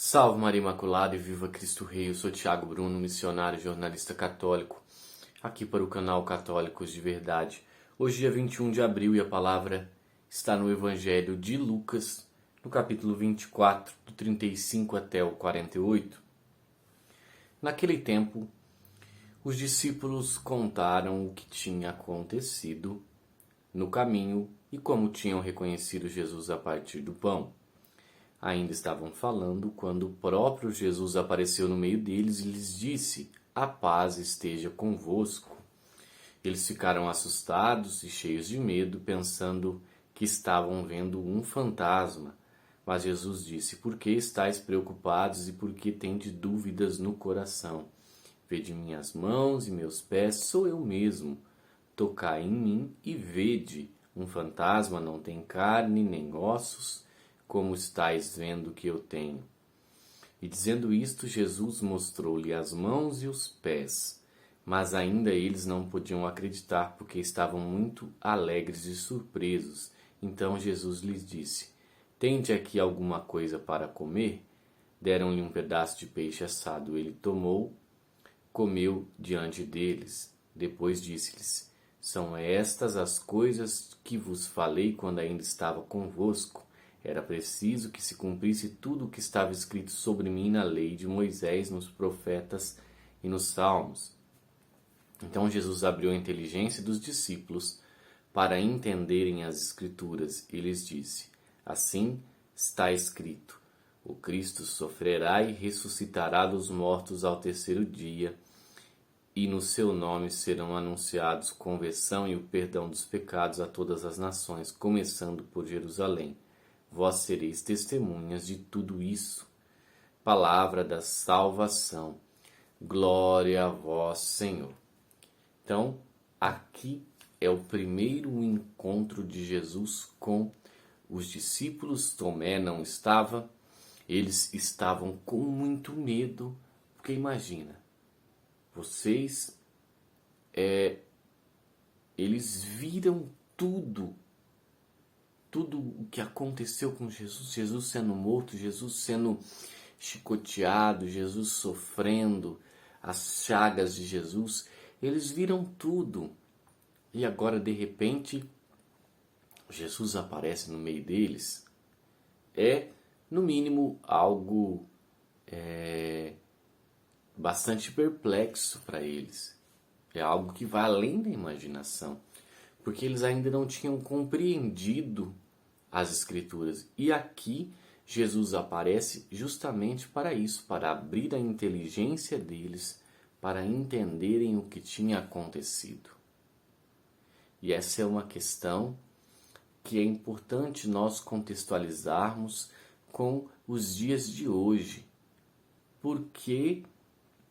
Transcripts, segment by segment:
Salve Maria Imaculada e viva Cristo Rei. Eu sou Tiago Bruno, missionário e jornalista católico, aqui para o canal Católicos de Verdade. Hoje, dia 21 de abril, e a palavra está no Evangelho de Lucas, no capítulo 24, do 35 até o 48. Naquele tempo, os discípulos contaram o que tinha acontecido no caminho e como tinham reconhecido Jesus a partir do pão. Ainda estavam falando quando o próprio Jesus apareceu no meio deles e lhes disse: "A paz esteja convosco." Eles ficaram assustados e cheios de medo, pensando que estavam vendo um fantasma. Mas Jesus disse: "Por que estáis preocupados e por que tendes dúvidas no coração? Vede minhas mãos e meus pés, sou eu mesmo. Tocai em mim e vede. Um fantasma não tem carne nem ossos, como estáis vendo que eu tenho." E dizendo isto, Jesus mostrou-lhe as mãos e os pés. Mas ainda eles não podiam acreditar, porque estavam muito alegres e surpresos. Então Jesus lhes disse: "Tende aqui alguma coisa para comer?" Deram-lhe um pedaço de peixe assado. Ele tomou, comeu diante deles. Depois disse-lhes: "São estas as coisas que vos falei quando ainda estava convosco. Era preciso que se cumprisse tudo o que estava escrito sobre mim na lei de Moisés, nos profetas e nos salmos." Então Jesus abriu a inteligência dos discípulos para entenderem as Escrituras e lhes disse: "Assim está escrito: o Cristo sofrerá e ressuscitará dos mortos ao terceiro dia, e no seu nome serão anunciados conversão e o perdão dos pecados a todas as nações, começando por Jerusalém. Vós sereis testemunhas de tudo isso." Palavra da salvação. Glória a vós, Senhor. Então, aqui é o primeiro encontro de Jesus com os discípulos. Tomé não estava. Eles estavam com muito medo, porque imagina, vocês, eles viram tudo o que aconteceu com Jesus, Jesus sendo morto, Jesus sendo chicoteado, Jesus sofrendo, as chagas de Jesus, eles viram tudo. E agora, de repente, Jesus aparece no meio deles. É, no mínimo, algo bastante perplexo para eles. É algo que vai além da imaginação, porque eles ainda não tinham compreendido as Escrituras. E aqui Jesus aparece justamente para isso, para abrir a inteligência deles, para entenderem o que tinha acontecido. E essa é uma questão que é importante nós contextualizarmos com os dias de hoje, porque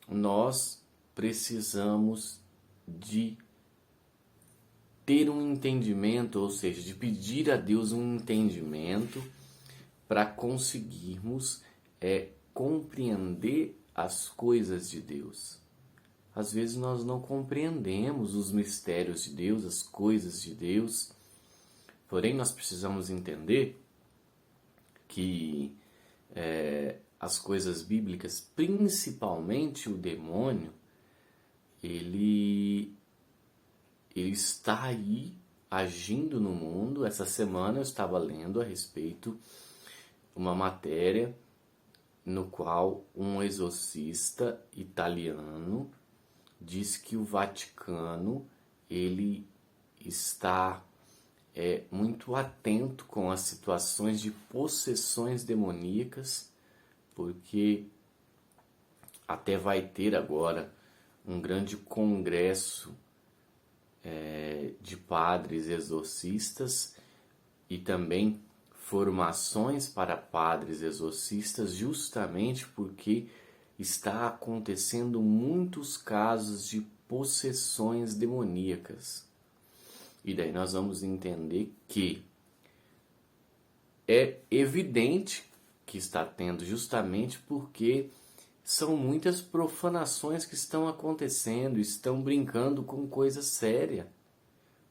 nós precisamos de ter um entendimento, ou seja, de pedir a Deus um entendimento para conseguirmos compreender as coisas de Deus. Às vezes nós não compreendemos os mistérios de Deus, as coisas de Deus, porém nós precisamos entender que as coisas bíblicas, principalmente o demônio, ele está aí agindo no mundo. Essa semana eu estava lendo a respeito uma matéria no qual um exorcista italiano diz que o Vaticano ele está muito atento com as situações de possessões demoníacas, porque até vai ter agora um grande congresso de padres exorcistas e também formações para padres exorcistas, justamente porque está acontecendo muitos casos de possessões demoníacas. E daí nós vamos entender que é evidente que está tendo, justamente porque são muitas profanações que estão acontecendo, estão brincando com coisa séria.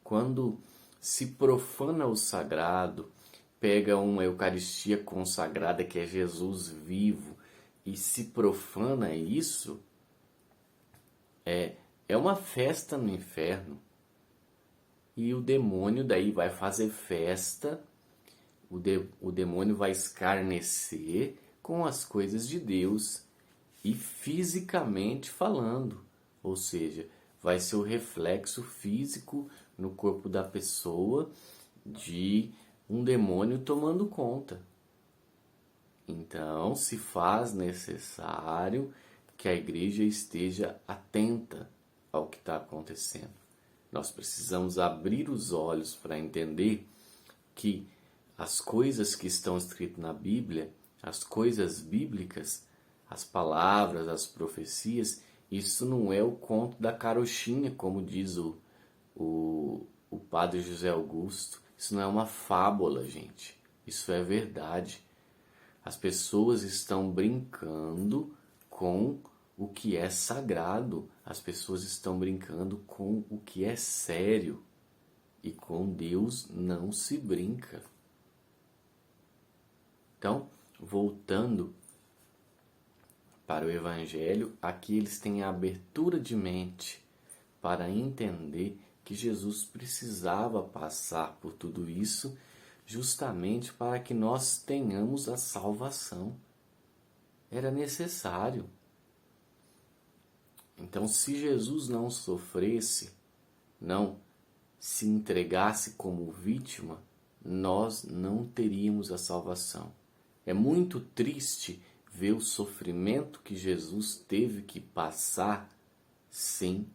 Quando se profana o sagrado, pega uma Eucaristia consagrada que é Jesus vivo, e se profana isso, é uma festa no inferno. E o demônio daí vai fazer festa, o demônio vai escarnecer com as coisas de Deus e fisicamente falando. Ou seja, vai ser o reflexo físico no corpo da pessoa de um demônio tomando conta. Então, se faz necessário que a igreja esteja atenta ao que está acontecendo. Nós precisamos abrir os olhos para entender que as coisas que estão escritas na Bíblia, as coisas bíblicas, as palavras, as profecias, isso não é o conto da carochinha, como diz o padre José Augusto. Isso não é uma fábula, gente. Isso é verdade. As pessoas estão brincando com o que é sagrado. As pessoas estão brincando com o que é sério. E com Deus não se brinca. Então, voltando para o Evangelho, aqui eles têm a abertura de mente para entender que Jesus precisava passar por tudo isso justamente para que nós tenhamos a salvação. Era necessário. Então, se Jesus não sofresse, não se entregasse como vítima, nós não teríamos a salvação. É muito triste ver o sofrimento que Jesus teve que passar, sim,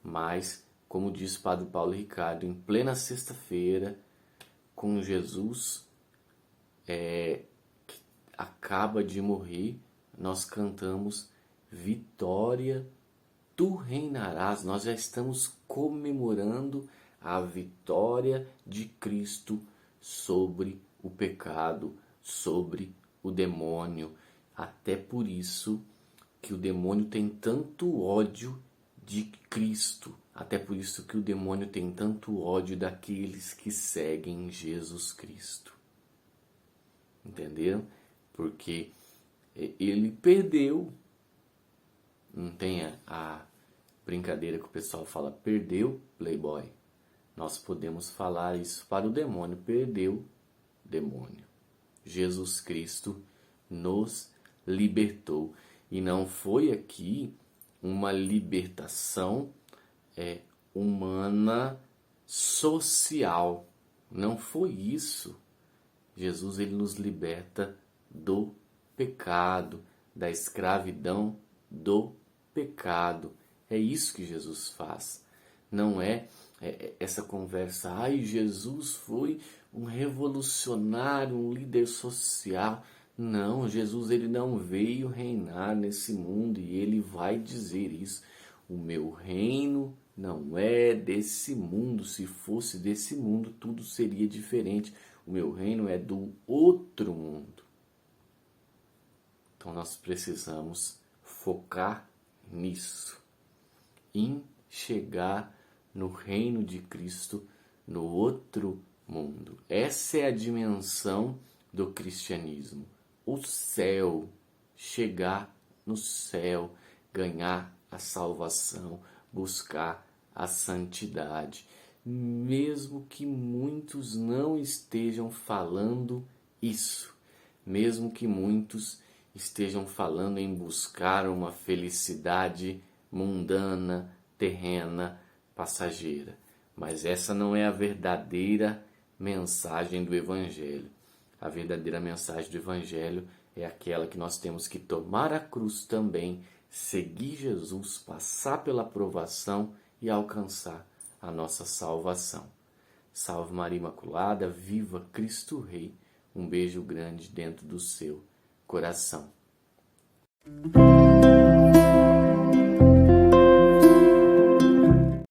mas, como diz o Padre Paulo Ricardo, em plena sexta-feira, com Jesus que acaba de morrer, nós cantamos Vitória, tu reinarás. Nós já estamos comemorando a vitória de Cristo sobre o pecado, sobre o demônio. Até por isso que o demônio tem tanto ódio de Cristo. Até por isso que o demônio tem tanto ódio daqueles que seguem Jesus Cristo. Entenderam? Porque ele perdeu. Não tem a brincadeira que o pessoal fala, perdeu, playboy. Nós podemos falar isso para o demônio, perdeu, demônio. Jesus Cristo nos libertou. E não foi aqui uma libertação humana, social. Não foi isso. Jesus ele nos liberta do pecado, da escravidão do pecado. É isso que Jesus faz. Não é essa conversa, Jesus foi um revolucionário, um líder social. Não, Jesus ele não veio reinar nesse mundo e ele vai dizer isso. O meu reino não é desse mundo. Se fosse desse mundo, tudo seria diferente. O meu reino é do outro mundo. Então nós precisamos focar nisso, em chegar no reino de Cristo, no outro mundo. Essa é a dimensão do cristianismo. O céu, chegar no céu, ganhar a salvação, buscar a santidade. Mesmo que muitos não estejam falando isso, mesmo que muitos estejam falando em buscar uma felicidade mundana, terrena, passageira. Mas essa não é a verdadeira mensagem do Evangelho. A verdadeira mensagem do Evangelho é aquela que nós temos que tomar a cruz também, seguir Jesus, passar pela provação e alcançar a nossa salvação. Salve Maria Imaculada, viva Cristo Rei. Um beijo grande dentro do seu coração.